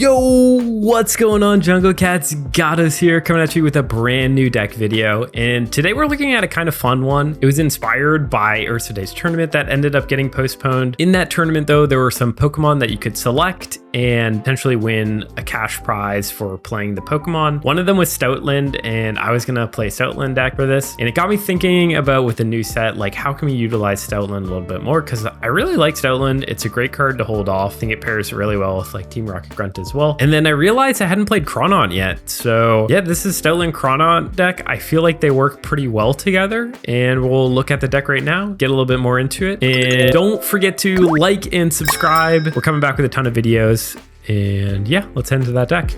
Yo, what's going on, Jungle Cats? Gatos here, coming at you with a brand new deck video. And today we're looking at a kind of fun one. It was inspired by Ursa Day's tournament that ended up getting postponed. In that tournament, though, there were some Pokemon that you could select and potentially win a cash prize for playing the Pokemon. One of them was Stoutland, and I was gonna play Stoutland deck for this. And it got me thinking about, with the new set, like how can we utilize Stoutland a little bit more? Because I really like Stoutland. It's a great card to hold off. I think it pairs really well with like Team Rocket Grunt as well. And then I realized I hadn't played Chronon yet. So yeah, this is Stoutland Chronon deck. I feel like they work pretty well together, and we'll look at the deck right now, get a little bit more into it. And don't forget to like and subscribe. We're coming back with a ton of videos. And yeah, let's head into that deck.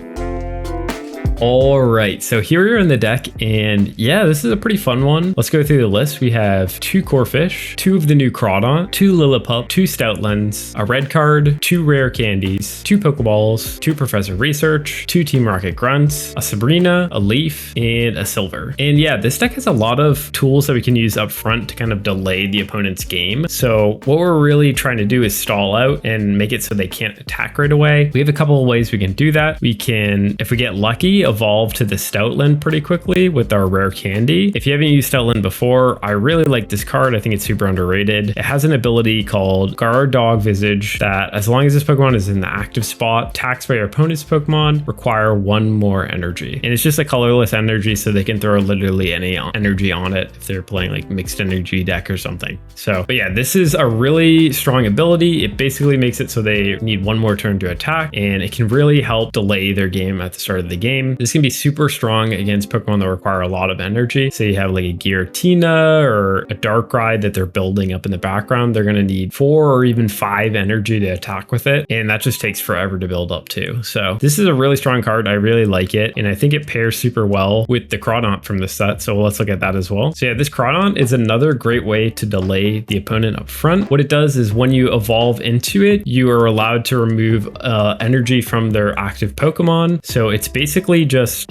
All right, so here we are in the deck, and yeah, this is a pretty fun one. Let's go through the list. We have 2 Corphish, 2 of the new Crawdaunt, 2 Lillipup, 2 Stoutlands, a red card, 2 rare candies, 2 Pokeballs, 2 Professor Research, 2 Team Rocket Grunts, a Sabrina, a Leaf, and a Silver. And yeah, this deck has a lot of tools that we can use up front to kind of delay the opponent's game. So what we're really trying to do is stall out and make it so they can't attack right away. We have a couple of ways we can do that. We can, if we get lucky, evolve to the Stoutland pretty quickly with our rare candy. If you haven't used Stoutland before, I really like this card. I think it's super underrated. It has an ability called Guard Dog Visage that, as long as this Pokemon is in the active spot, attacks by your opponent's Pokemon require 1 more energy. And it's just a colorless energy, so they can throw literally any energy on it if they're playing like mixed energy deck or something. So, but yeah, this is a really strong ability. It basically makes it so they need 1 more turn to attack, and it can really help delay their game at the start of the game. This can be super strong against Pokemon that require a lot of energy. So you have like a Giratina or a Darkrai that they're building up in the background. They're going to need 4 or even 5 energy to attack with it. And that just takes forever to build up too. So this is a really strong card. I really like it. And I think it pairs super well with the Crawdaunt from the set. So let's look at that as well. So yeah, this Crawdaunt is another great way to delay the opponent up front. What it does is when you evolve into it, you are allowed to remove energy from their active Pokemon. So it's basically just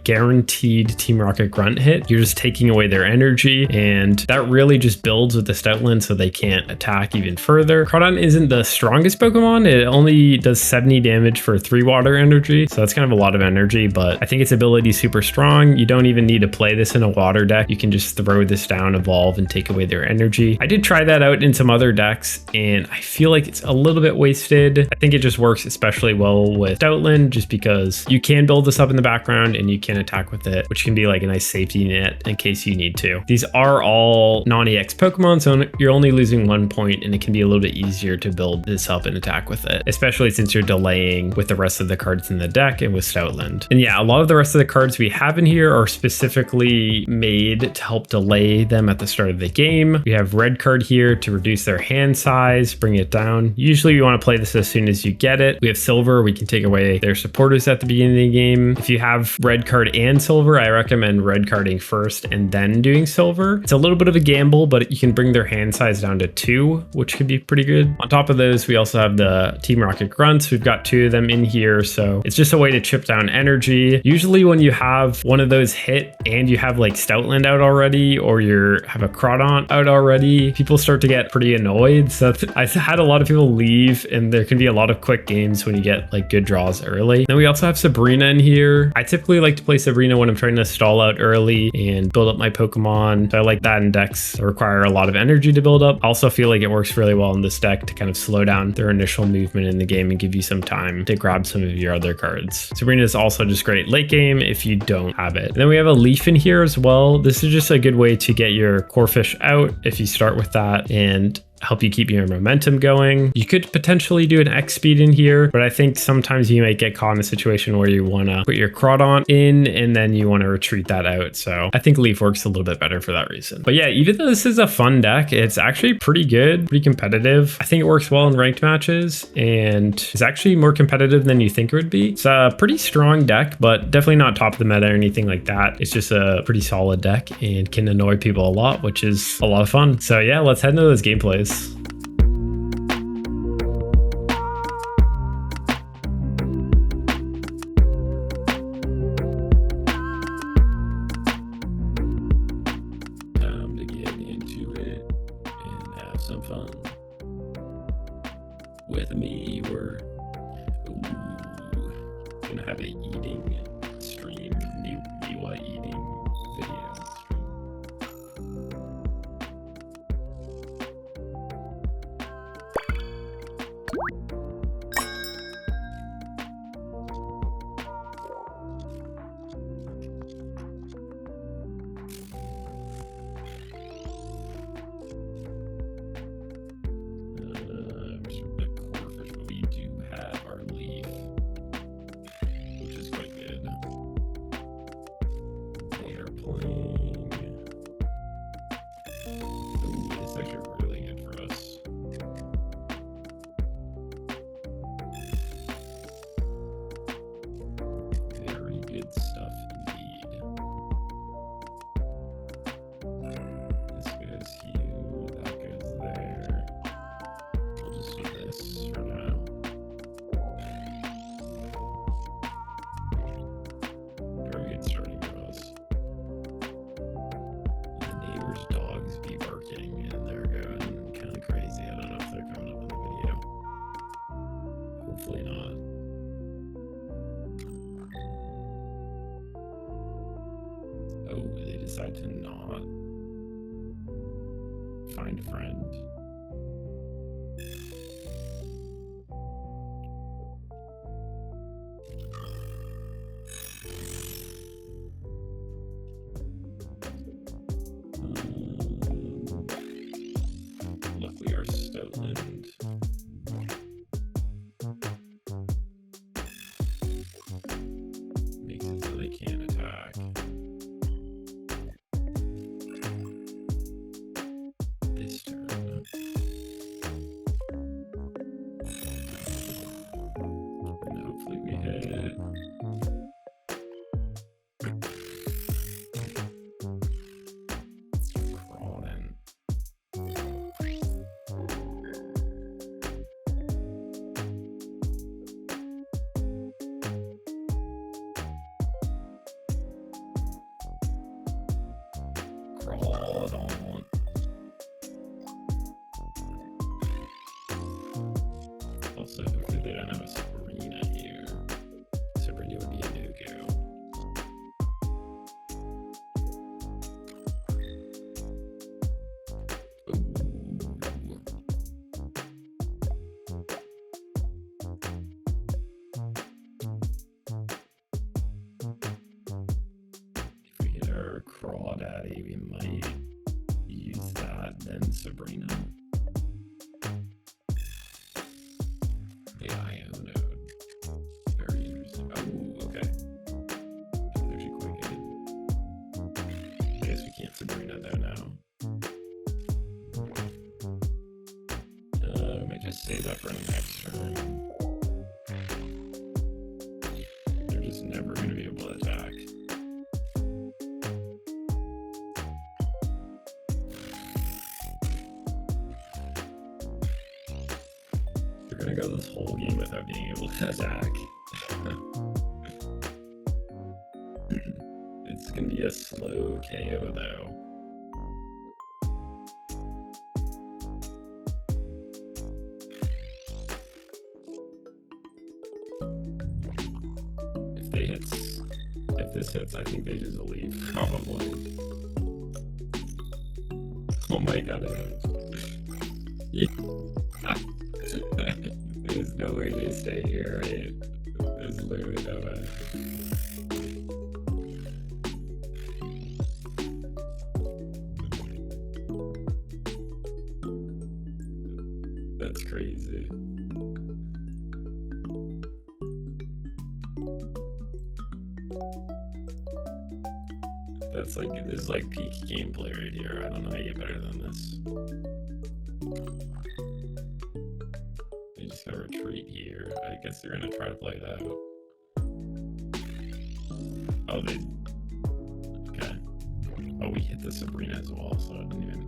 guaranteed Team Rocket Grunt hit. You're just taking away their energy, and that really just builds with the Stoutland so they can't attack even further. Crawdaunt isn't the strongest Pokemon. It only does 70 damage for 3 water energy, so that's kind of a lot of energy, but I think its ability is super strong. You don't even need to play this in a water deck. You can just throw this down, evolve, and take away their energy. I did try that out in some other decks, and I feel like it's a little bit wasted. I think it just works especially well with Stoutland, just because you can build this up in the background and you can attack with it, which can be like a nice safety net in case you need to. These are all non-EX Pokemon, so you're only losing 1 point, and it can be a little bit easier to build this up and attack with it, especially since you're delaying with the rest of the cards in the deck and with Stoutland. And yeah, a lot of the rest of the cards we have in here are specifically made to help delay them at the start of the game. We have red card here to reduce their hand size, bring it down. Usually you want to play this as soon as you get it. We have silver, we can take away their supporters at the beginning of the game. If you have red card and silver, I recommend red carding first and then doing silver. It's a little bit of a gamble, but you can bring their hand size down to 2, which could be pretty good. On top of those, we also have the Team Rocket Grunts. We've got 2 of them in here, so it's just a way to chip down energy. Usually when you have one of those hit and you have like Stoutland out already, or you have a Crawdaunt out already, people start to get pretty annoyed. So I've had a lot of people leave, and there can be a lot of quick games when you get like good draws early. Then we also have Sabrina in here. I typically like to play Sabrina when I'm trying to stall out early and build up my Pokemon. So I like that in decks that require a lot of energy to build up. I also feel like it works really well in this deck to kind of slow down their initial movement in the game and give you some time to grab some of your other cards. Sabrina is also just great late game if you don't have it. And then we have a Leaf in here as well. This is just a good way to get your Corphish out if you start with that and help you keep your momentum going. You could potentially do an X speed in here, but I think sometimes you might get caught in a situation where you want to put your Crawdaunt in and then you want to retreat that out. So I think Leaf works a little bit better for that reason. But yeah, even though this is a fun deck, it's actually pretty good, pretty competitive. I think it works well in ranked matches and it's actually more competitive than you think it would be. It's a pretty strong deck, but definitely not top of the meta or anything like that. It's just a pretty solid deck and can annoy people a lot, which is a lot of fun. So yeah, let's head into those gameplays. Some fun with me. We're have a eating stream, new Miwa eating video stream. We do have our leaf, which is quite good. They are playing. Ooh, it's actually really good for us. Very good stuff indeed. This goes here, that goes there. We'll just do this for now. Very good starting draws. The neighbor's dogs be barking and they're going kind of crazy. I don't know if they're coming up in the video. Hopefully not. Oh, they decide to not find a friend. Luckily our Stoutland makes it so they can't attack. This turn. And hopefully we hit. Crawling. Crawled on. Also, hopefully they don't have a Sabrina here. Sabrina would be a no-go. If we get our Crawdaddy, we might use that, then Sabrina. The IO node. Very interesting. Oh, okay. That's actually quite good. I guess we can't Sabrina though now. We might just save that for the next turn. They're just never going to be able to attack. They're going to go this whole game without being able to attack. It's going to be a slow KO though. If this hits, I think they just leave, probably. Oh my god. Yeah. There's no way they stay here, right? There's literally no way. That's crazy. That's like, this is like peak gameplay right here. I don't know how to get better than this. They just gotta retreat here. I guess they're gonna try to play it out. Oh, they... Okay. Oh, we hit the Sabrina as well, so I didn't even...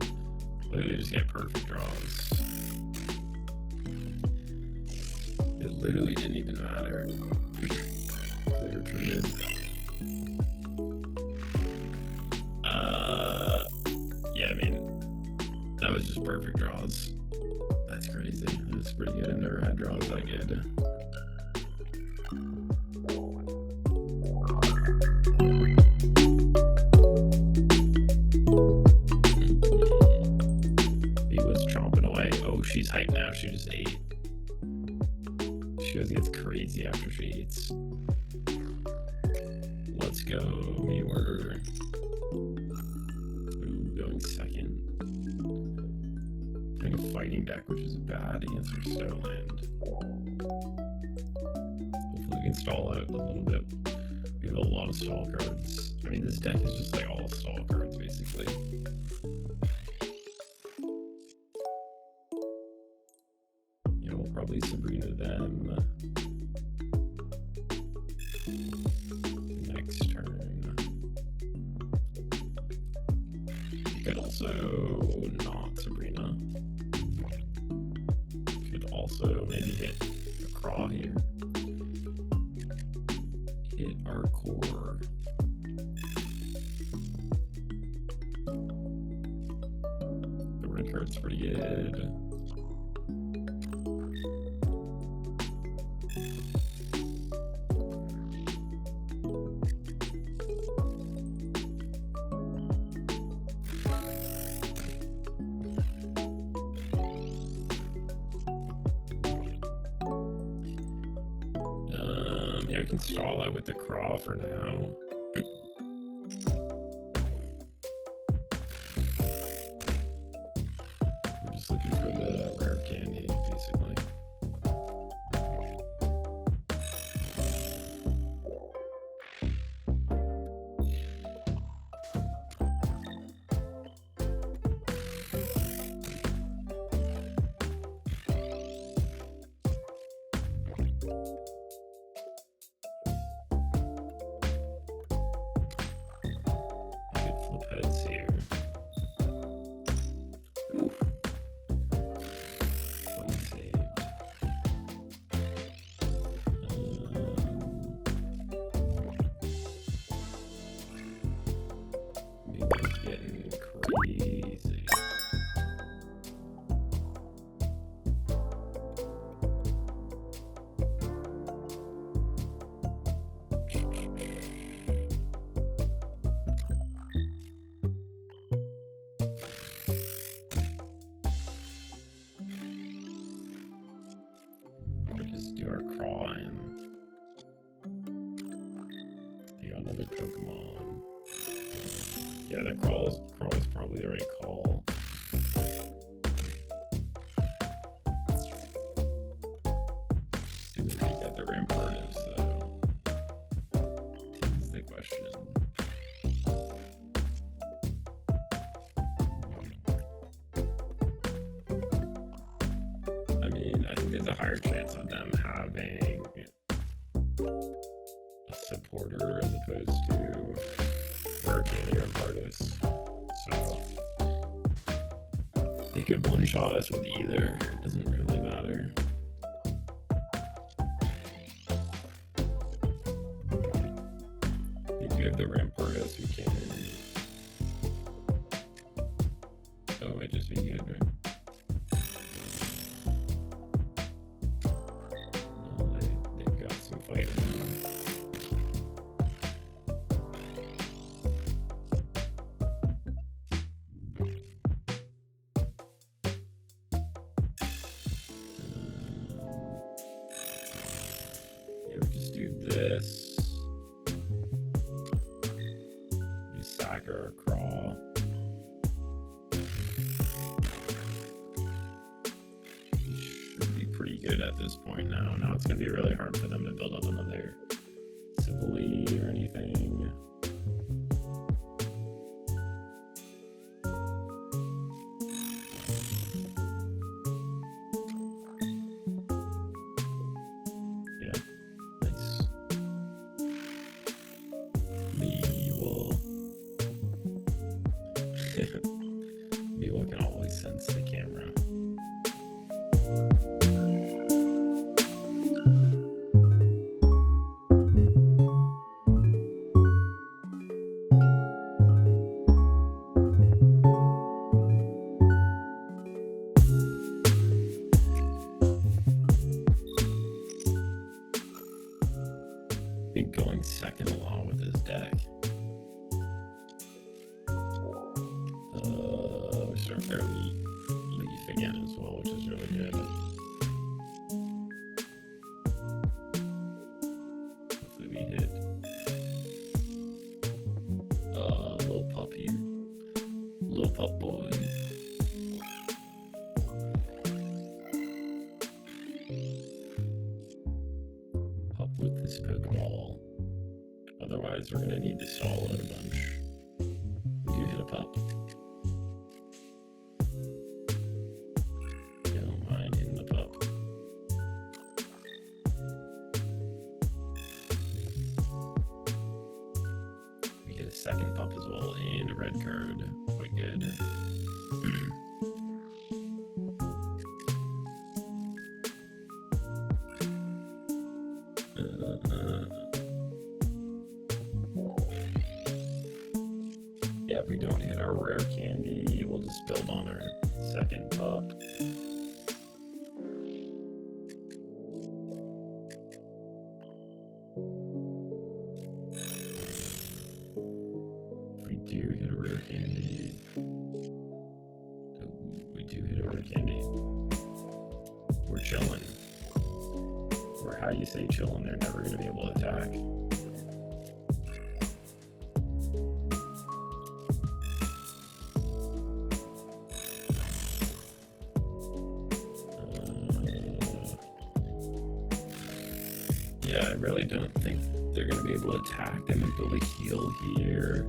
Literally just get perfect draws. It literally didn't even matter. They retreated. Yeah, I mean, that was just perfect draws. That's crazy. That's pretty good. I've never had draws that good. type now. She just ate. She always gets crazy after she eats. Let's go, Mewer. Ooh, going second. Playing a fighting deck, which is bad against her Stoneland. Hopefully we can stall out a little bit. We have a lot of stall cards. I mean, this deck is just like all stall cards, basically. Yeah, we'll probably Sabrina them next turn. You could also not Sabrina. Could also maybe hit a Craw here. Hit our core. The red card's pretty good. Yeah, we can stall out with the Craw for now. We're just looking for the rare candy, basically. Heads here. Oof. One saved. Maybe it's getting crazy. Do our Craw and you got another Pokemon. Yeah, that Craw is probably the right call. See if we can get the Rampardos though. Is the question. I mean, I think there's a higher chance of them having a supporter as opposed to Hurricane or Rampardos. So they could one-shot us with either. It doesn't really matter. If we have the Rampardos, we can. Oh, it might just be good, right? This. You sack or Craw. Should be pretty good at this point now. Now it's going to be really hard for them to build up another Silvally or anything. Meowscarada can always sense the camera. I think going second along with this deck. Start fairly leaf. leaf again as well, which is really good. Hopefully we hit little puppy, little pup boy. Pup with this Pokeball. Otherwise, we're gonna need to stall it a bunch. We do hit a pup. Don't mind hitting the pup. We get a second pup as well, and a red card. Quite good. Yeah, if we don't hit our rare candy, we'll just build on our second pup. If we do hit a rare candy, we're chilling. Or how you say chilling, they're never going to be able to attack. Yeah, I really don't think they're going to be able to attack them and build a heal here.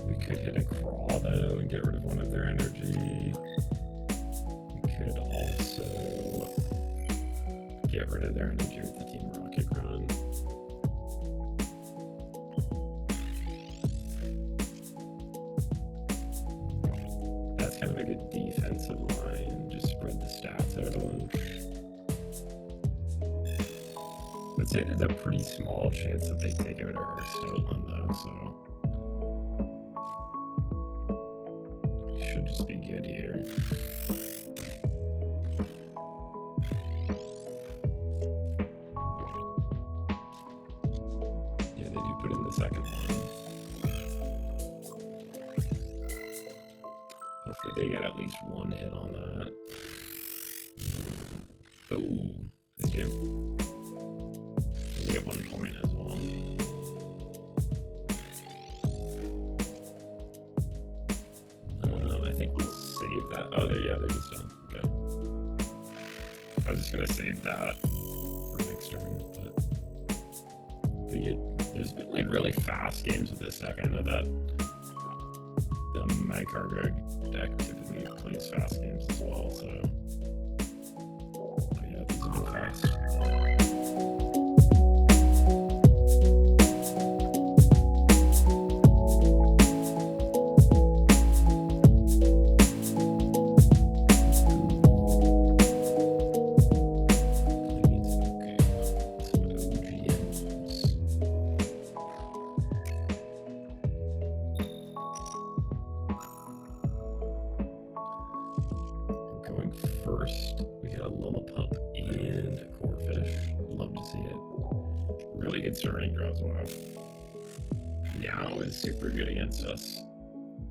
We could hit a crawl though and get rid of one of their energy. We could also get rid of their energy with the Team Rocket Run. That's kind of a good defensive line. Just spread the stats out a bunch. I'd say there's a pretty small chance that they take out our Stolen though, so we should just be good here. Yeah, they do put in the second one. Hopefully they get at least one hit on that. Oh, they do. We get 1 point as well. I think we'll save that. Oh, they're just done. Okay. I was just gonna save that for next turn, but there's been like really fast games with this deck. I know that the Magcargo deck typically plays fast games as well, so but yeah, these have been fast. First, we get a Lillipup and a Corphish. Love to see it. Really good starting draw as well. Meow is super good against us.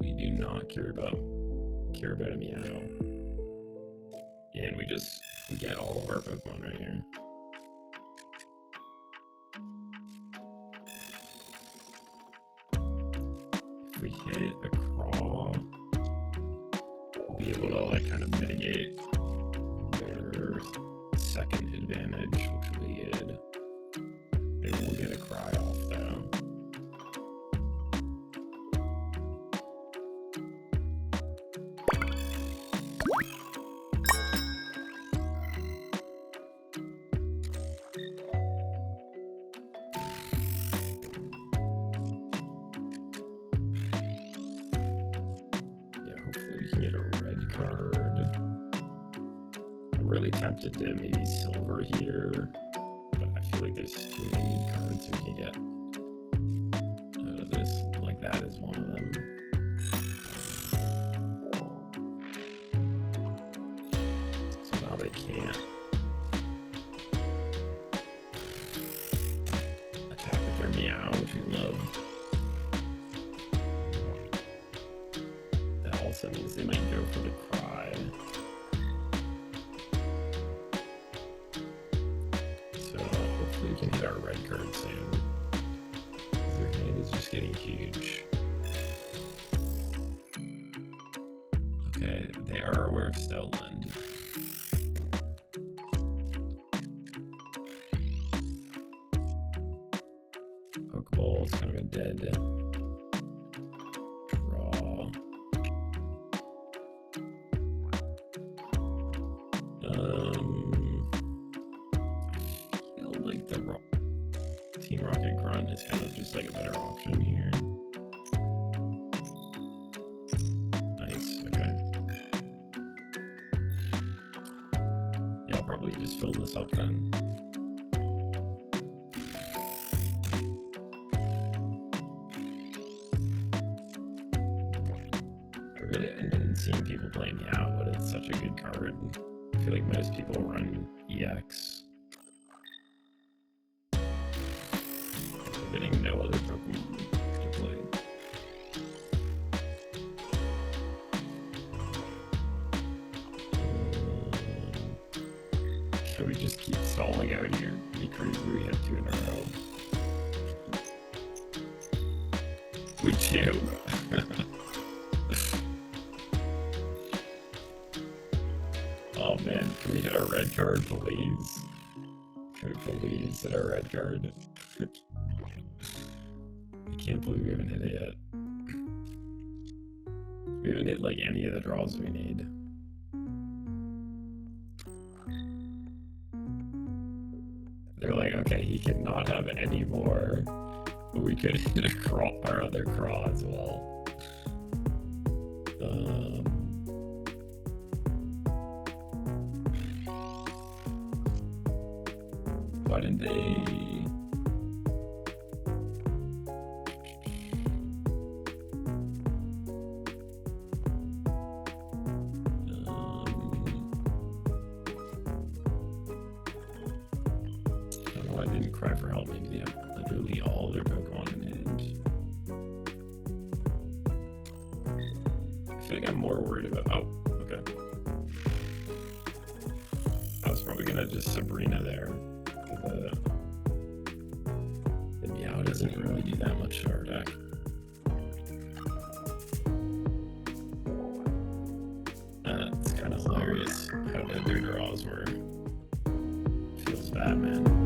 We do not care about a Meow. And we get all of our Pokemon right here. If we hit a Craw, we'll be able to like kind of mitigate their second advantage, which we did. Maybe we'll get a Cry off though. Get a red card. I'm really tempted to maybe silver here, but I feel like there's too many cards we can get out of this. Like that is one of them. So now they can't attack with their Meow, which we love. Also means they might go for the Cry. our red card soon. Their hand is just getting huge. Okay, they are aware of Stoneland. Pokeball is kind of a dead draw. I feel like the Team Rocket Grunt is kind of just like a better option here. Nice, okay. Yeah, I'll probably just fill this up then. I've been seeing people play Meow, but it's such a good card. I feel like most people run EX. I'm getting no other Pokemon to play. Can we just keep stalling out here? Be crazy, we had 2 in a row. We do. Oh man, can we get a red card, please? Can we please get a red card? I can't believe we haven't hit it yet. We haven't hit like any of the draws we need. They're like, okay, he cannot have any more, but we could hit a craw, our other craw as well. Why didn't they? I don't know why they didn't cry for help. Maybe they have literally all their Pokemon in hand. I feel like I'm more worried about. Oh, okay. I was probably gonna just Sabrina there. The Meow doesn't really do that much to our deck. It's kind of hilarious how good their draws were. Feels bad, man.